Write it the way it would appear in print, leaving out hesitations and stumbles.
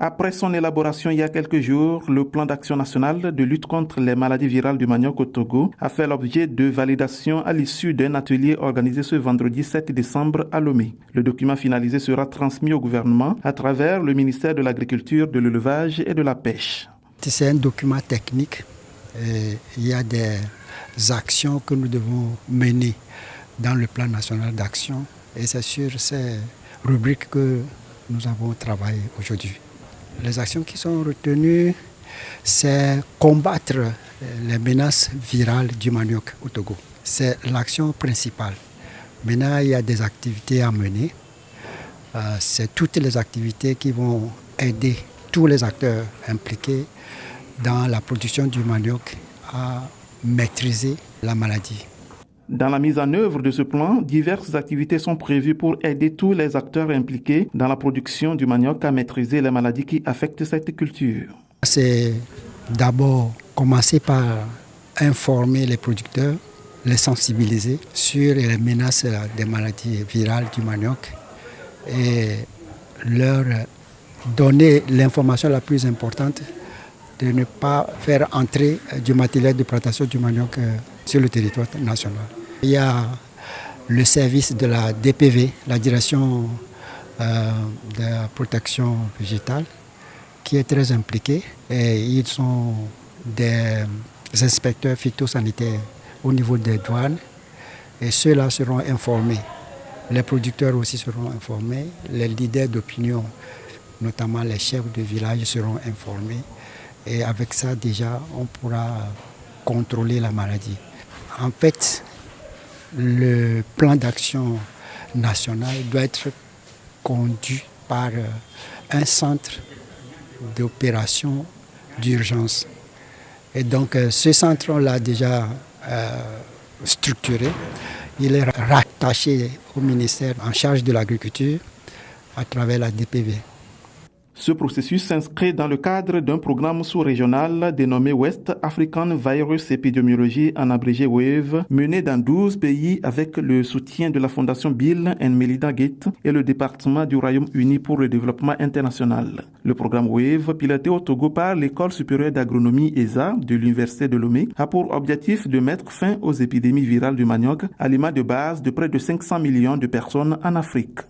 Après son élaboration il y a quelques jours, le plan d'action national de lutte contre les maladies virales du manioc au Togo a fait l'objet de validation à l'issue d'un atelier organisé ce vendredi 7 décembre à Lomé. Le document finalisé sera transmis au gouvernement à travers le ministère de l'Agriculture, de l'Élevage et de la Pêche. C'est un document technique. Il y a des actions que nous devons mener dans le plan national d'action et c'est sur ces rubriques que nous avons travaillé aujourd'hui. Les actions qui sont retenues, c'est combattre les menaces virales du manioc au Togo. C'est l'action principale. Maintenant, il y a des activités à mener. C'est toutes les activités qui vont aider tous les acteurs impliqués dans la production du manioc à maîtriser la maladie. Dans la mise en œuvre de ce plan, diverses activités sont prévues pour aider tous les acteurs impliqués dans la production du manioc à maîtriser les maladies qui affectent cette culture. C'est d'abord commencer par informer les producteurs, les sensibiliser sur les menaces des maladies virales du manioc et leur donner l'information la plus importante de ne pas faire entrer du matériel de plantation du manioc sur le territoire national. Il y a le service de la DPV, la direction de la protection végétale, qui est très impliqué. Et ils sont des inspecteurs phytosanitaires au niveau des douanes. Et ceux-là seront informés. Les producteurs aussi seront informés. Les leaders d'opinion, notamment les chefs de village, seront informés. Et avec ça, déjà, on pourra contrôler la maladie. En fait, le plan d'action national doit être conduit par un centre d'opération d'urgence. Et donc, ce centre, on l'a déjà structuré. Il est rattaché au ministère en charge de l'agriculture à travers la DPV. Ce processus s'inscrit dans le cadre d'un programme sous-régional dénommé West African Virus Epidemiology, en abrégé WAVE, mené dans 12 pays avec le soutien de la Fondation Bill and Melinda Gates et le département du Royaume-Uni pour le développement international. Le programme WAVE, piloté au Togo par l'École supérieure d'agronomie ESA de l'Université de Lomé, a pour objectif de mettre fin aux épidémies virales du manioc, aliment de base de près de 500 millions de personnes en Afrique.